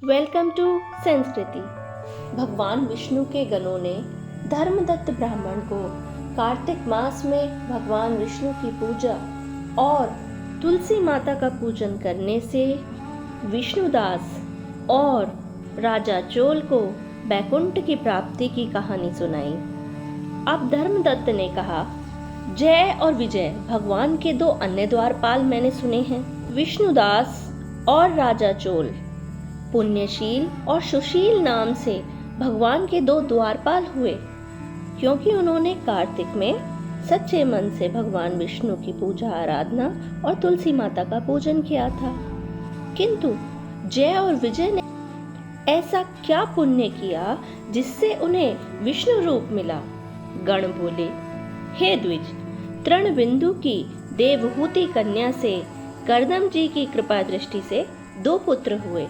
Welcome to संस्कृति। भगवान विष्णु के गणों ने धर्मदत्त ब्राह्मण को कार्तिक मास में भगवान विष्णु की पूजा और तुलसी माता का पूजन करने से विष्णुदास और राजा चोल को बैकुंठ की प्राप्ति की कहानी सुनाई। अब धर्मदत्त ने कहा, जय और विजय भगवान के दो अन्य द्वारपाल मैंने सुने हैं, विष्णुदास और राजा चोल। पुण्यशील और सुशील नाम से भगवान के दो द्वारपाल हुए, क्योंकि उन्होंने कार्तिक में सच्चे मन से भगवान विष्णु की पूजा आराधना और तुलसी माता का पूजन किया था। किंतु जय और विजय ने ऐसा क्या पुण्य किया जिससे उन्हें विष्णु रूप मिला? गण बोले, हे द्विज, तृणबिंदु की देवहूति कन्या से कर्दम जी की कृपा दृष्टि से दो पुत्र हुए,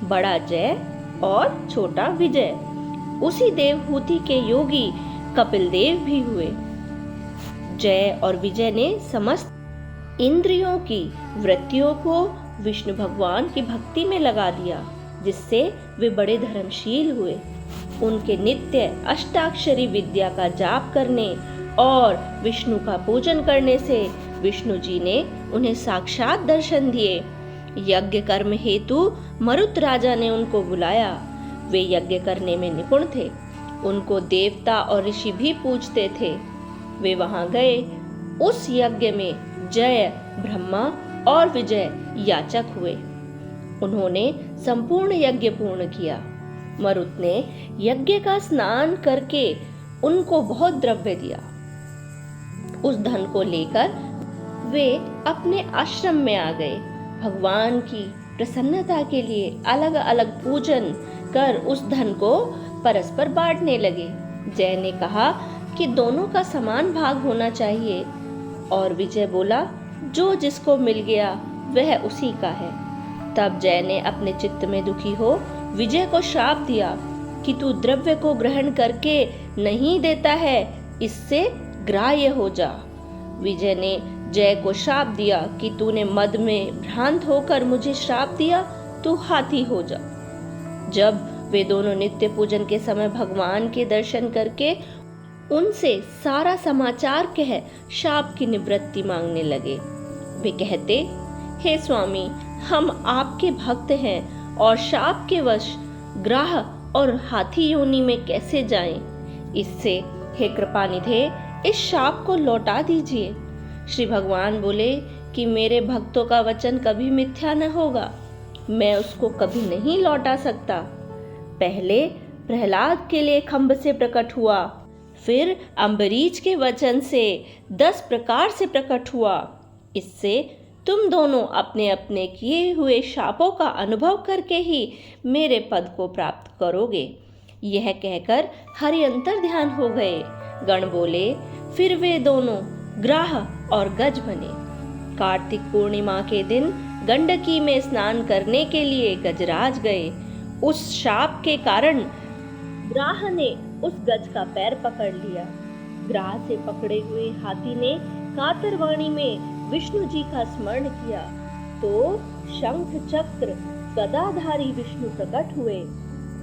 बड़ा जय और छोटा विजय। उसी देवहूति के योगी कपिल देव भी हुए। जय और विजय ने समस्त इंद्रियों की वृत्तियों को विष्णु भगवान की भक्ति में लगा दिया, जिससे वे बड़े धर्मशील हुए। उनके नित्य अष्टाक्षरी विद्या का जाप करने और विष्णु का पूजन करने से विष्णु जी ने उन्हें साक्षात दर्शन दिए। यज्ञ कर्म हेतु मरुत राजा ने उनको बुलाया। वे यज्ञ करने में निपुण थे। उनको देवता और ऋषि भी पूजते थे। वे वहां गए। उस यज्ञ में जय ब्रह्मा और विजय याचक हुए। उन्होंने संपूर्ण यज्ञ पूर्ण किया। मरुत ने यज्ञ का स्नान करके उनको बहुत द्रव्य दिया। उस धन को लेकर वे अपने आश्रम में आ गए। भगवान की प्रसन्नता के लिए अलग अलग पूजन कर उस धन को परस्पर बांटने लगे। जय ने कहा कि दोनों का समान भाग होना चाहिए, और विजय बोला, जो जिसको मिल गया वह उसी का है। तब जय ने अपने चित्त में दुखी हो विजय को श्राप दिया कि तू द्रव्य को ग्रहण करके नहीं देता है, इससे ग्राह्य हो जा। विजय ने जय को श्राप दिया कि तूने मद में भ्रांत होकर मुझे श्राप दिया, तू हाथी हो जा। जब वे दोनों नित्य पूजन के समय भगवान के दर्शन करके उनसे सारा समाचार कह शाप की निवृत्ति मांगने लगे। वे कहते, हे स्वामी, हम आपके भक्त हैं और शाप के वश ग्राह और हाथी योनि में कैसे जाएं? इससे हे कृपानिधे, इस शाप को लौटा दीजिए। श्री भगवान बोले कि मेरे भक्तों का वचन कभी मिथ्या न होगा, मैं उसको कभी नहीं लौटा सकता। पहले प्रहलाद के लिए खम्भ से प्रकट हुआ, फिर अम्बरीश के वचन से 10 प्रकार से प्रकट हुआ। इससे तुम दोनों अपने अपने किए हुए शापों का अनुभव करके ही मेरे पद को प्राप्त करोगे। यह कहकर हरि अंतर ध्यान हो गए। गण बोले, फिर वे दोनों ग्राह और गज बने। कार्तिक पूर्णिमा के दिन गंडकी में स्नान करने के लिए गजराज गए। उस शाप के कारण ग्राह ने उस गज का पैर पकड़ लिया। ग्राह से पकड़े हुए हाथी ने कातरवाणी में विष्णु जी का स्मरण किया तो शंख चक्र गदाधारी विष्णु प्रकट हुए।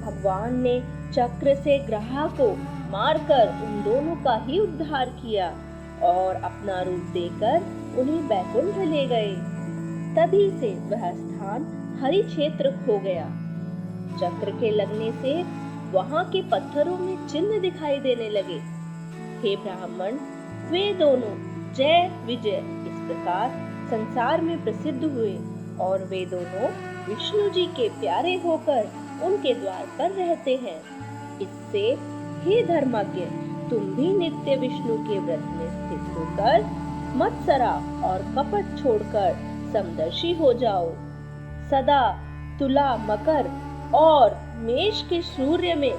भगवान ने चक्र से ग्राह को मारकर उन दोनों का ही उद्धार किया और अपना रूप देकर उन्हें बैकुंठ ले गए। तभी से वह स्थान हरि क्षेत्र हो गया। चक्र के लगने से वहां के पत्थरों में चिन्ह दिखाई देने लगे। हे ब्राह्मण, वे दोनों जय विजय इस प्रकार संसार में प्रसिद्ध हुए और वे दोनों विष्णु जी के प्यारे होकर उनके द्वार पर रहते हैं। इससे हे धर्मज्ञ, तुम भी नित्य विष्णु के व्रत में स्थित होकर मत्सरा और कपट छोड़कर समदर्शी हो जाओ। सदा तुला, मकर और मेष के सूर्य में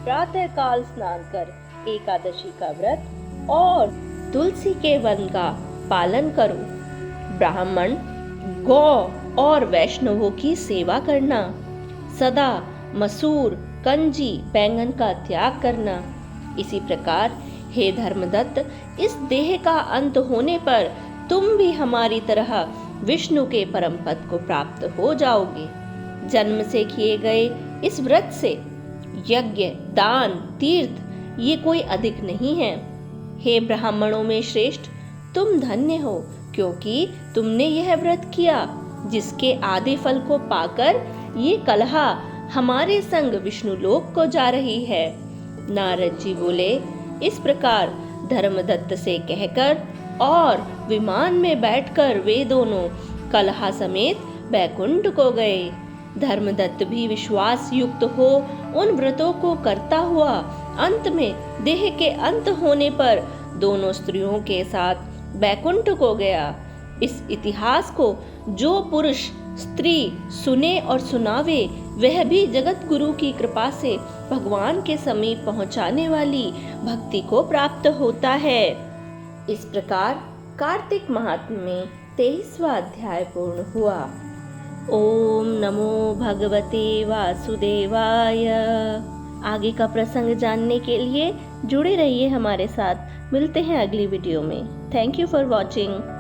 प्रातः काल स्नान कर एकादशी का व्रत और तुलसी के वन का पालन करो। ब्राह्मण, गौ और वैष्णवों की सेवा करना, सदा मसूर, कंजी, बैंगन का त्याग करना। इसी प्रकार हे धर्मदत्त, इस देह का अंत होने पर तुम भी हमारी तरह विष्णु के परम पद को प्राप्त हो जाओगे। जन्म से किए गए इस व्रत से यज्ञ, दान, तीर्थ ये कोई अधिक नहीं है। हे ब्राह्मणों में श्रेष्ठ, तुम धन्य हो, क्योंकि तुमने यह व्रत किया, जिसके आदि फल को पाकर ये कलहा हमारे संग विष्णु लोक को जा रही है। नारद जी बोले, इस प्रकार धर्मदत्त से कहकर और विमान में बैठकर वे दोनों कलहा समेत बैकुंठ को गए। धर्मदत्त भी विश्वास युक्त हो उन व्रतों को करता हुआ अंत में देह के अंत होने पर दोनों स्त्रियों के साथ बैकुंठ को गया। इस इतिहास को जो पुरुष स्त्री सुने और सुनावे, वह भी जगत गुरु की कृपा से भगवान के समीप पहुंचाने वाली भक्ति को प्राप्त होता है। इस प्रकार कार्तिक महात्म्य में 23वां अध्याय पूर्ण हुआ। ओम नमो भगवते वासुदेवाय। आगे का प्रसंग जानने के लिए जुड़े रहिए हमारे साथ। मिलते हैं अगली वीडियो में। Thank you for watching.